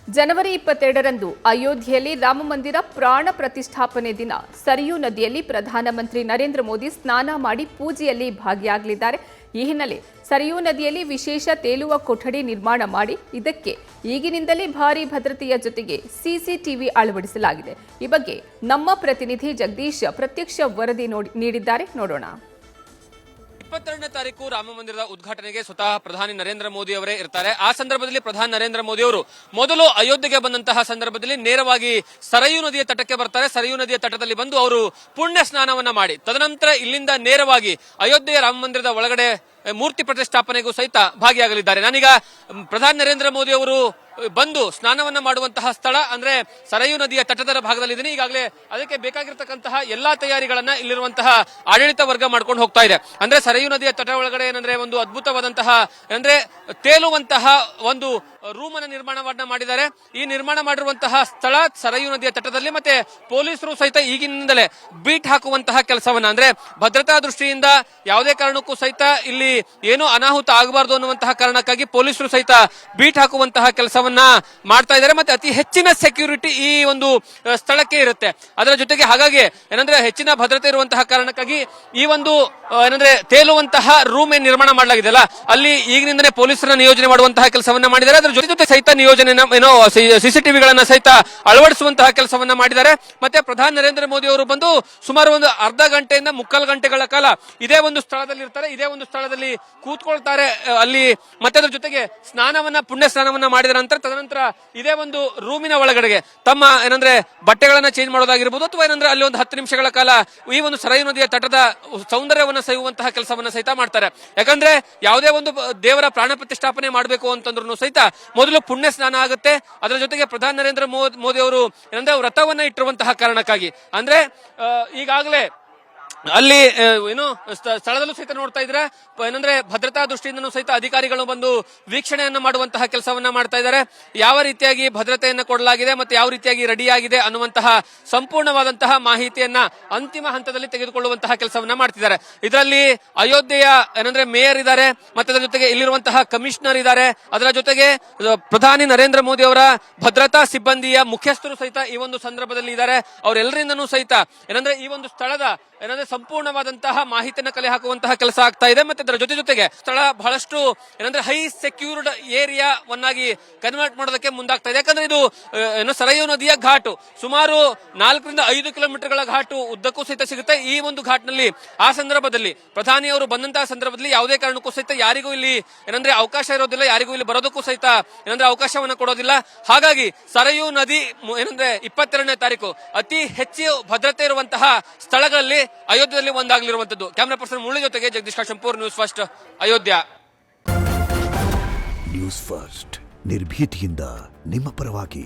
ಜನವರಿ 22ರಂದು ಅಯೋಧ್ಯೆಯಲ್ಲಿ ರಾಮಮಂದಿರ ಪ್ರಾಣ ಪ್ರತಿಷ್ಠಾಪನೆ ದಿನ ಸರಿಯೂ ನದಿಯಲ್ಲಿ ಪ್ರಧಾನಮಂತ್ರಿ ನರೇಂದ್ರ ಮೋದಿ ಸ್ನಾನ ಮಾಡಿ ಪೂಜೆಯಲ್ಲಿ ಭಾಗಿಯಾಗಲಿದ್ದಾರೆ. ಈ ಹಿನ್ನೆಲೆ ಸರಿಯೂ ನದಿಯಲ್ಲಿ ವಿಶೇಷ ತೇಲುವ ಕೊಠಡಿ ನಿರ್ಮಾಣ ಮಾಡಿ ಇದಕ್ಕೆ ಈಗಿನಿಂದಲೇ ಭಾರೀ ಭದ್ರತೆಯ ಜೊತೆಗೆ ಸಿಸಿಟಿವಿ ಅಳವಡಿಸಲಾಗಿದೆ. ಈ ಬಗ್ಗೆ ನಮ್ಮ ಪ್ರತಿನಿಧಿ ಜಗದೀಶ್ ಪ್ರತ್ಯಕ್ಷ ವರದಿ ನೀಡಿದ್ದಾರೆ. ನೋಡೋಣ. 22ನೇ ತಾರೀಕು ರಾಮ ಮಂದಿರದ ಉದ್ಘಾಟನೆಗೆ ಸ್ವತಃ ಪ್ರಧಾನಿ ನರೇಂದ್ರ ಮೋದಿ ಅವರೇ ಇರ್ತಾರೆ. ಆ ಸಂದರ್ಭದಲ್ಲಿ ಪ್ರಧಾನಿ ನರೇಂದ್ರ ಮೋದಿ ಅವರು ಮೊದಲು ಅಯೋಧ್ಯೆಗೆ ಬಂದಂತಹ ಸಂದರ್ಭದಲ್ಲಿ ನೇರವಾಗಿ ಸರಯೂ ನದಿಯ ತಟಕ್ಕೆ ಬರ್ತಾರೆ. ಸರಯೂ ನದಿಯ ತಟದಲ್ಲಿ ಬಂದು ಅವರು ಪುಣ್ಯ ಸ್ನಾನವನ್ನ ಮಾಡಿ ತದನಂತರ ಇಲ್ಲಿಂದ ನೇರವಾಗಿ ಅಯೋಧ್ಯೆಯ ರಾಮ ಮಂದಿರದ ಒಳಗಡೆ ಮೂರ್ತಿ ಪ್ರತಿಷ್ಠಾಪನೆಗೂ ಸಹಿತ ಭಾಗಿಯಾಗಲಿದ್ದಾರೆ. ನಾನೀಗ ಪ್ರಧಾನಿ ನರೇಂದ್ರ ಮೋದಿ ಅವರು ಬಂದು ಸ್ನಾನವನ್ನ ಮಾಡುವಂತಹ ಸ್ಥಳ ಅಂದ್ರೆ ಸರಯೂ ನದಿಯ ತಟದ ಭಾಗದಲ್ಲಿ ಇದ್ದೀನಿ. ಈಗಾಗಲೇ ಅದಕ್ಕೆ ಬೇಕಾಗಿರ್ತಕ್ಕಂತಹ ಎಲ್ಲಾ ತಯಾರಿಗಳನ್ನ ಇಲ್ಲಿರುವಂತಹ ಆಡಳಿತ ವರ್ಗ ಮಾಡ್ಕೊಂಡು ಹೋಗ್ತಾ ಇದೆ. ಅಂದ್ರೆ ಸರಯೂ ನದಿಯ ತಟ ಒಳಗಡೆ ಏನಂದ್ರೆ ಒಂದು ಅದ್ಭುತವಾದಂತಹ ಅಂದ್ರೆ ತೇಲುವಂತಹ ಒಂದು ರೂಮ್ ಅನ್ನ ನಿರ್ಮಾಣವನ್ನ ಮಾಡಿದ್ದಾರೆ. ಈ ನಿರ್ಮಾಣ ಮಾಡಿರುವಂತಹ ಸ್ಥಳ ಸರಯೂ ನದಿಯ ತಟದಲ್ಲಿ ಮತ್ತೆ ಪೊಲೀಸರು ಸಹಿತ ಈಗಿನಿಂದಲೇ ಬೀಟ್ ಹಾಕುವಂತಹ ಕೆಲಸವನ್ನ ಅಂದ್ರೆ ಭದ್ರತಾ ದೃಷ್ಟಿಯಿಂದ ಯಾವುದೇ ಕಾರಣಕ್ಕೂ ಸಹಿತ ಇಲ್ಲಿ ಏನು ಅನಾಹುತ ಆಗಬಾರದು ಅನ್ನುವಂತಹ ಕಾರಣಕ್ಕಾಗಿ ಪೊಲೀಸರು ಸಹಿತ ಬೀಟ್ ಹಾಕುವಂತಹ ಕೆಲಸವನ್ನ ಮಾಡ್ತಾ ಇದ್ದಾರೆ. ಮತ್ತೆ ಅತಿ ಹೆಚ್ಚಿನ ಸೆಕ್ಯೂರಿಟಿ ಈ ಒಂದು ಸ್ಥಳಕ್ಕೆ ಇರುತ್ತೆ. ಅದರ ಜೊತೆಗೆ ಹಾಗಾಗಿ ಏನಂದ್ರೆ ಹೆಚ್ಚಿನ ಭದ್ರತೆ ಇರುವಂತಹ ಕಾರಣಕ್ಕಾಗಿ ಈ ಒಂದು ಏನಂದ್ರೆ ತೇಲುವಂತಹ ರೂಮ್ ಏನ್ ನಿರ್ಮಾಣ ಮಾಡಲಾಗಿದೆ ಅಲ್ಲ ಅಲ್ಲಿ ಈಗಿನಿಂದಲೇ ಪೊಲೀಸರನ್ನ ನಿಯೋಜನೆ ಮಾಡುವಂತಹ ಕೆಲಸವನ್ನ ಮಾಡಿದ್ದಾರೆ. ಅದರ ಜೊತೆ ಸಹಿತ ನಿಯೋಜನೆ ಏನೋ ಸಿಸಿಟಿವಿಗಳನ್ನ ಸಹಿತ ಅಳವಡಿಸುವಂತಹ ಕೆಲಸವನ್ನ ಮಾಡಿದ್ದಾರೆ. ಮತ್ತೆ ಪ್ರಧಾನಿ ನರೇಂದ್ರ ಮೋದಿ ಅವರು ಬಂದು ಸುಮಾರು ಒಂದು ಅರ್ಧ ಗಂಟೆಯಿಂದ ಮುಕ್ಕಾಲು ಗಂಟೆಗಳ ಕಾಲ ಇದೇ ಒಂದು ಸ್ಥಳದಲ್ಲಿ ಇರ್ತಾರೆ. ಇದೇ ಒಂದು ಸ್ಥಳದಲ್ಲಿ ಕೂತ್ಕೊಳ್ತಾರೆ ಅಲ್ಲಿ. ಮತ್ತೆ ಅದರ ಜೊತೆಗೆ ಪುಣ್ಯ ಸ್ನಾನವನ್ನ ಮಾಡಿದ ನಂತರ ತದನಂತರ ಇದೇ ಒಂದು ರೂಮಿನ ಒಳಗಡೆಗೆ ತಮ್ಮ ಏನಂದ್ರೆ ಬಟ್ಟೆಗಳನ್ನ ಚೇಂಜ್ ಮಾಡೋದಾಗಿರ್ಬೋದು ಅಥವಾ ಏನಂದ್ರೆ ಅಲ್ಲಿ ಒಂದು 10 ನಿಮಿಷಗಳ ಕಾಲ ಈ ಒಂದು ಸರಯೂ ನದಿಯ ತಟದ ಸೌಂದರ್ಯವನ್ನ ಸವಿಯುವಂತಹ ಕೆಲಸವನ್ನ ಸಹಿತ ಮಾಡ್ತಾರೆ. ಯಾಕಂದ್ರೆ ಯಾವುದೇ ಒಂದು ದೇವರ ಪ್ರಾಣ ಪ್ರತಿಷ್ಠಾಪನೆ ಮಾಡಬೇಕು ಅಂತಂದ್ರೂ ಸಹಿತ ಮೊದಲು ಪುಣ್ಯ ಸ್ನಾನ ಆಗುತ್ತೆ. ಅದರ ಜೊತೆಗೆ ಪ್ರಧಾನಿ ನರೇಂದ್ರ ಮೋದಿ ಅವರು ಏನಂದ್ರೆ ವ್ರತವನ್ನ ಇಟ್ಟಿರುವಂತಹ ಕಾರಣಕ್ಕಾಗಿ ಅಂದ್ರೆ ಈಗಾಗಲೇ ಅಲ್ಲಿ ಏನು ಸ್ಥಳದಲ್ಲೂ ಸಹಿತ ನೋಡ್ತಾ ಇದ್ರೆ ಏನಂದ್ರೆ ಭದ್ರತಾ ದೃಷ್ಟಿಯಿಂದನೂ ಸಹಿತ ಅಧಿಕಾರಿಗಳು ಬಂದು ವೀಕ್ಷಣೆಯನ್ನ ಮಾಡುವಂತಹ ಕೆಲಸವನ್ನ ಮಾಡ್ತಾ ಇದ್ದಾರೆ. ಯಾವ ರೀತಿಯಾಗಿ ಭದ್ರತೆಯನ್ನ ಕೊಡಲಾಗಿದೆ ಮತ್ತೆ ಯಾವ ರೀತಿಯಾಗಿ ರೆಡಿ ಆಗಿದೆ ಅನ್ನುವಂತಹ ಸಂಪೂರ್ಣವಾದಂತಹ ಮಾಹಿತಿಯನ್ನ ಅಂತಿಮ ಹಂತದಲ್ಲಿ ತೆಗೆದುಕೊಳ್ಳುವಂತಹ ಕೆಲಸವನ್ನ ಮಾಡ್ತಿದ್ದಾರೆ. ಇದರಲ್ಲಿ ಅಯೋಧ್ಯೆಯ ಏನಂದ್ರೆ ಮೇಯರ್ ಇದ್ದಾರೆ, ಮತ್ತೆ ಅದರ ಜೊತೆಗೆ ಇಲ್ಲಿರುವಂತಹ ಕಮಿಷನರ್ ಇದ್ದಾರೆ. ಅದರ ಜೊತೆಗೆ ಪ್ರಧಾನಿ ನರೇಂದ್ರ ಮೋದಿ ಅವರ ಭದ್ರತಾ ಸಿಬ್ಬಂದಿಯ ಮುಖ್ಯಸ್ಥರು ಸಹಿತ ಈ ಒಂದು ಸಂದರ್ಭದಲ್ಲಿ ಇದ್ದಾರೆ. ಅವರೆಲ್ಲರಿಂದನೂ ಸಹಿತ ಏನಂದ್ರೆ ಈ ಒಂದು ಸ್ಥಳದ ಏನಂದ್ರೆ ಸಂಪೂರ್ಣವಾದಂತಹ ಮಾಹಿತಿಯನ್ನು ಕಲೆ ಹಾಕುವಂತಹ ಕೆಲಸ ಆಗ್ತಾ ಇದೆ. ಮತ್ತೆ ಅದರ ಜೊತೆಗೆ ಸ್ಥಳ ಬಹಳಷ್ಟು ಏನಂದ್ರೆ ಹೈ ಸೆಕ್ಯೂರ್ಡ್ ಏರಿಯಾವನ್ನಾಗಿ ಕನ್ವರ್ಟ್ ಮಾಡೋದಕ್ಕೆ ಮುಂದಾಗ್ತಾ ಇದೆ. ಯಾಕಂದ್ರೆ ಇದು ಸರಯೂ ನದಿಯ ಘಾಟು ಸುಮಾರು 4 ರಿಂದ 5 ಕಿಲೋಮೀಟರ್ಗಳ ಘಾಟು ಉದ್ದಕ್ಕೂ ಸಹಿತ ಸಿಗುತ್ತೆ. ಈ ಒಂದು ಘಾಟ್ನಲ್ಲಿ ಆ ಸಂದರ್ಭದಲ್ಲಿ ಪ್ರಧಾನಿ ಅವರು ಬಂದಂತಹ ಸಂದರ್ಭದಲ್ಲಿ ಯಾವುದೇ ಕಾರಣಕ್ಕೂ ಸಹಿತ ಯಾರಿಗೂ ಇಲ್ಲಿ ಏನಂದ್ರೆ ಅವಕಾಶ ಇರೋದಿಲ್ಲ, ಯಾರಿಗೂ ಇಲ್ಲಿ ಬರೋದಕ್ಕೂ ಸಹಿತ ಏನಂದ್ರೆ ಅವಕಾಶವನ್ನ ಕೊಡೋದಿಲ್ಲ. ಹಾಗಾಗಿ ಸರಯೂ ನದಿ ಏನಂದ್ರೆ 22ನೇ ತಾರೀಕು ಅತಿ ಹೆಚ್ಚು ಭದ್ರತೆ ಇರುವಂತಹ ಸ್ಥಳಗಳಲ್ಲಿ ಅಯೋಧ್ಯೆಯಲ್ಲಿ ಒಂದಾಗಲಿರುವಂತದ್ದು. ಕ್ಯಾಮರಾ ಪರ್ಸನ್ ಮುಳ್ಳಿ ಜೊತೆಗೆ Jagadish Kashempur, news first, Ayodhya. News first ನಿರ್ಭೀತಿಯಿಂದ ನಿಮ್ಮ ಪರವಾಗಿ.